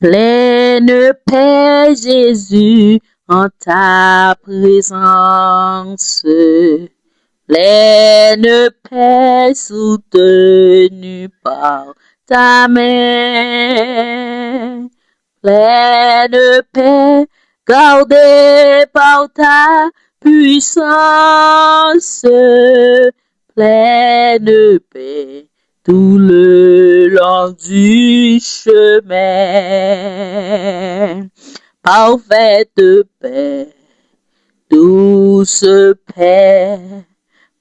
Pleine paix, Jésus, en ta présence. Pleine paix, soutenue par ta main. Pleine paix, gardée par ta puissance. Pleine paix, tout le long du chemin. Parfaite paix, douce paix,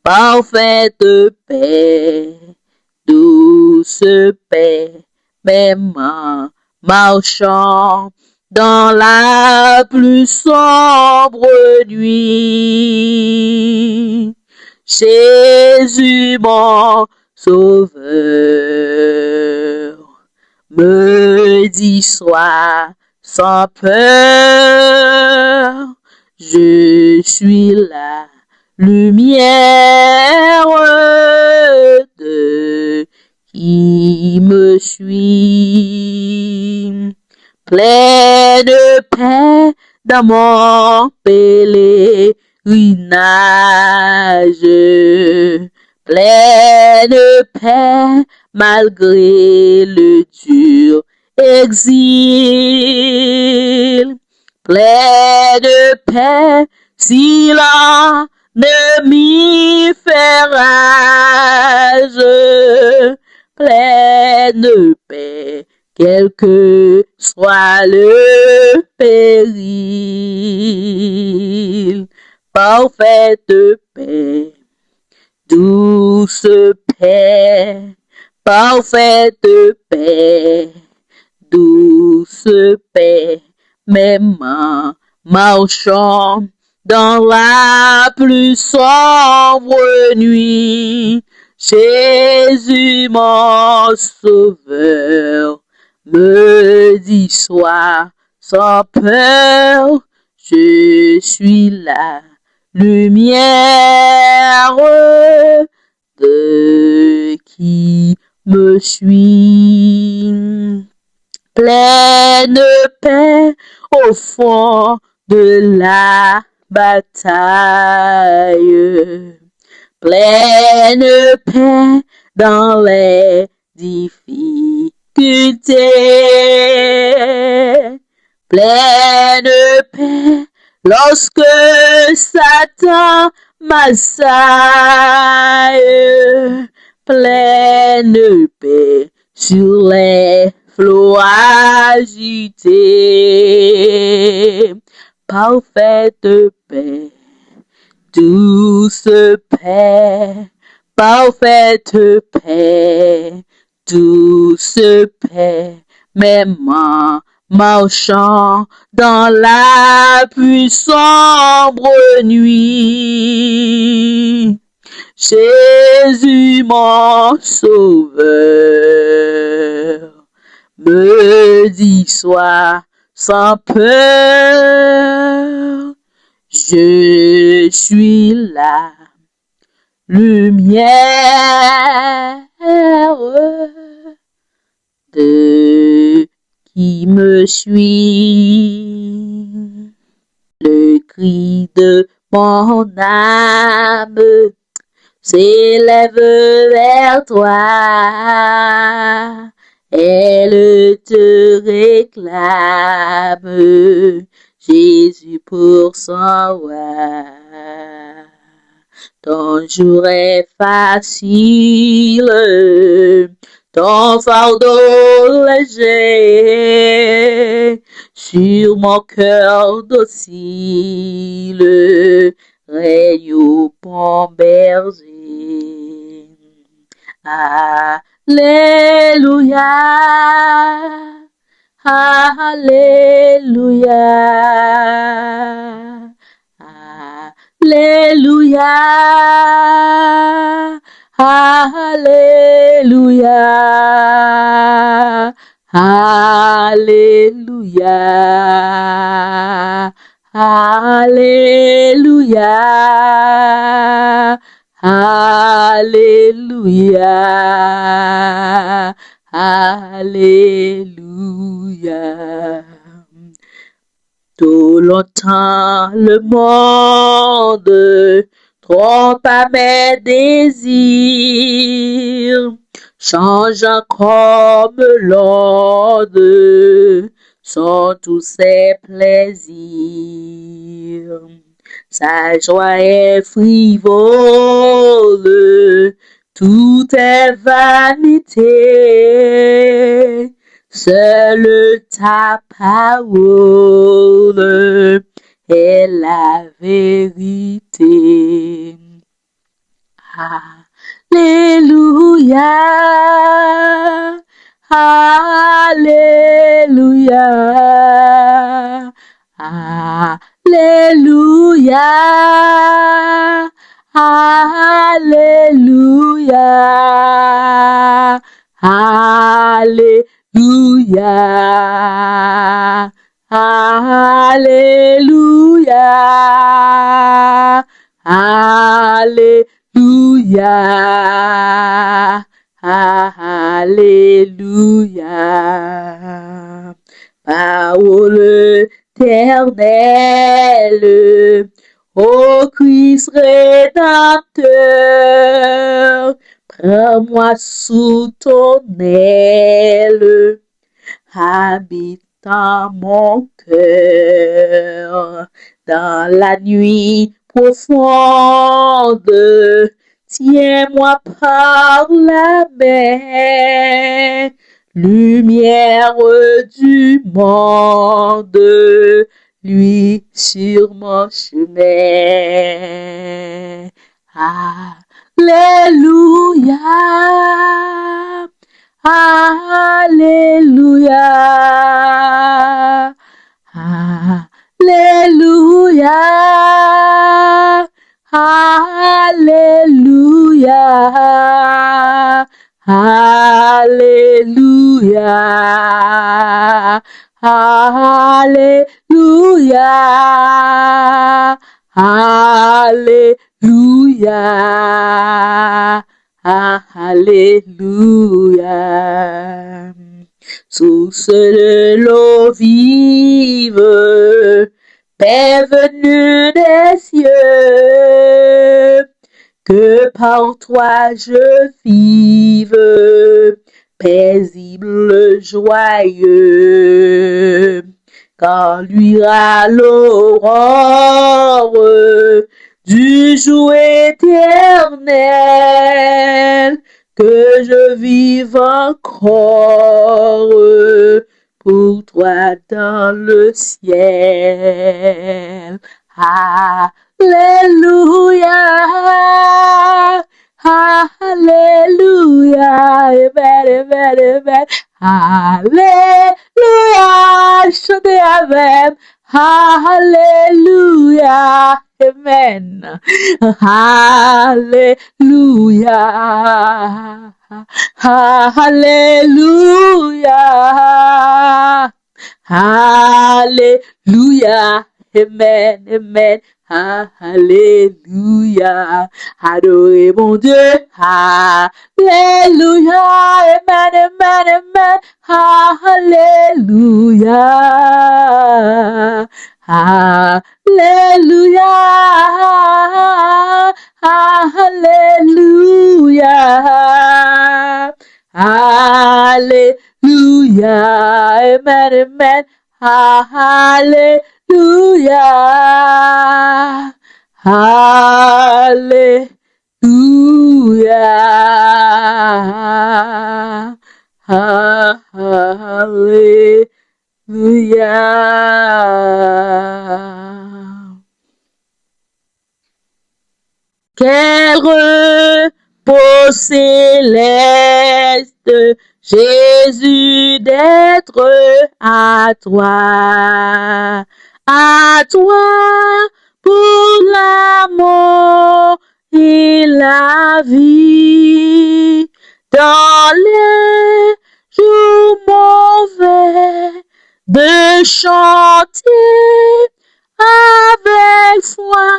parfaite paix, douce paix, même en marchant dans la plus sombre nuit. Jésus, mon Sauveur, me dit sois sans peur, je suis la lumière de qui me suit. Pleine paix dans mon pèlerinage, pleine paix malgré le dur exil, pleine paix si l'ennemi fait rage, pleine paix quel que soit le péril, parfaite paix, douce paix, parfaite paix, douce paix, même en marchant dans la plus sombre nuit. Jésus, mon Sauveur, me dit sois sans peur, je suis la lumière de qui me suit. Pleine paix au fond de la bataille, pleine paix dans les difficultés, pleine paix lorsque Satan m'assaille, pleine paix sur les flots agités, parfaite paix, douce paix, parfaite paix, douce paix, même en marchant dans la plus sombre nuit. Jésus, mon Sauveur, me dit sois sans peur, je suis la lumière de qui me suit. Le cri de mon âme s'élève vers toi. Elle te réclame, Jésus pour son roi. Ton jour est facile, ton fardeau léger, sur mon cœur docile, règne au bon berger. Alléluia, alléluia, alléluia, alléluia, alléluia, alléluia, alléluia, Alléluia. Tout longtemps le monde trompe à mes désirs, changeant comme l'onde sont tous ses plaisirs. Sa joie est frivole, tout est vanité. Seule ta parole est la vérité. Alléluia, Alléluia, Alléluia, Alléluia, Alléluia, Alléluia, Alléluia, Alléluia. Parole éternelle, ô Christ rédempteur, prends-moi sous ton aile, habite dans mon cœur, dans la nuit profonde, tiens-moi par la main, lumière du monde, lui sur mon chemin. Alléluia, Alléluia, Alléluia, Alléluia, Alléluia, Alléluia, Alléluia, Alléluia. Source de l'eau vive, paix venue des cieux, que par toi je vive, paisible, joyeux, quand luira l'aurore du jour éternel, que je vive encore pour toi dans le ciel. Alléluia, Alléluia, amen, amen, amen. Alléluia, chantez avec. Alléluia, amen. Alléluia, Alléluia, Alléluia, amen, amen. Alléluia, adorez mon Dieu. Alléluia, amen, amen, amen. Alléluia, Alléluia, Alléluia, Alléluia, amen, amen. Alléluia, Alléluia, Alléluia. Quel repos céleste, Jésus, d'être à toi pour l'amour et la vie. Dans les jours mauvais, de chanter avec foi,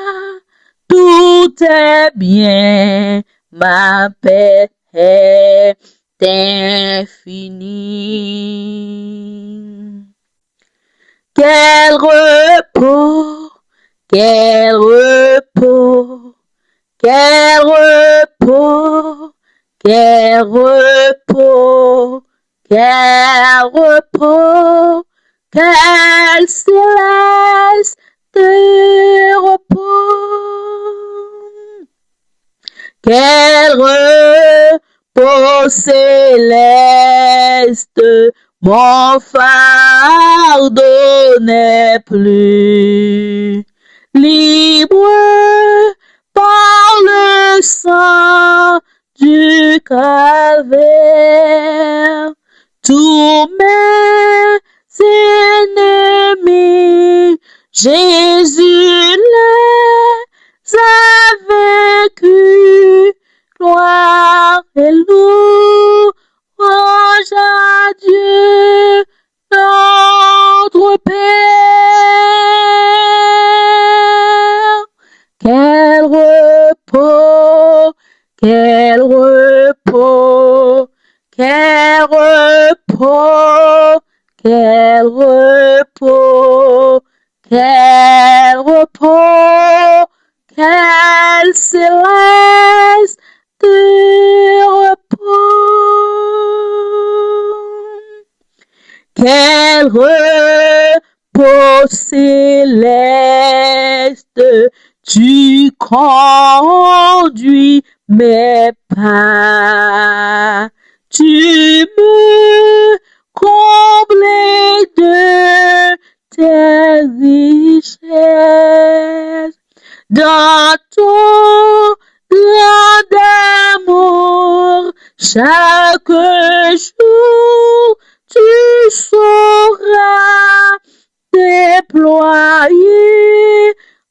tout est bien, ma paix est infini. Quel repos, quel repos, quel repos, quel repos, quel repos, quel céleste repos. Quel repos céleste, mon fardeau n'est plus. Libre par le sang du calvaire, tous mes ennemis, Jésus les a vaincus. Gloire et louange à Dieu, notre Père. Quel repos, quel repos, quel repos, quel repos, quel repos, quel céleste repos. Quel repos céleste, tu conduis mes pas. Tu me combles de tes richesses. Dans ton grand amour, chaque jour, tu sauras déployer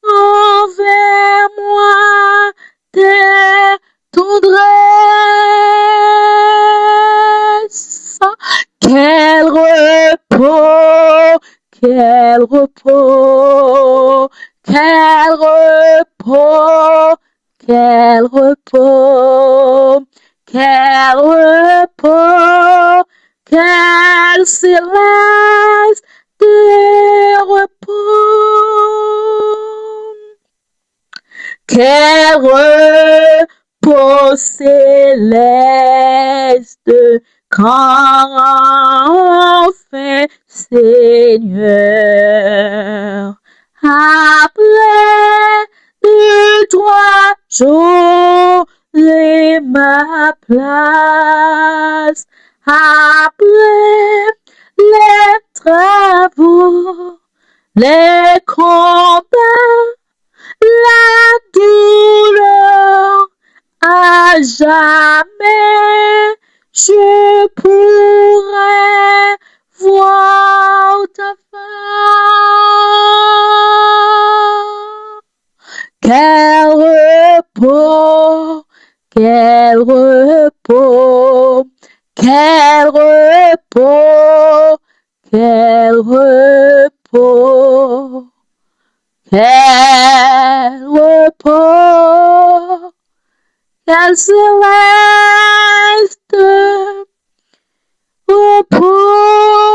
envers moi tes tendresses. Quel repos, quel repos, quel repos, quel repos, quel repos, quel céleste repos. Quel repos céleste, quand enfin, Seigneur, après 2-3 jours, j'aurai ma place. Après les travaux, les combats, la douleur, à jamais je pourrai voir ta face. Quel repos, quel repos, quel repos, quel repos, quel repos, quel céleste repos.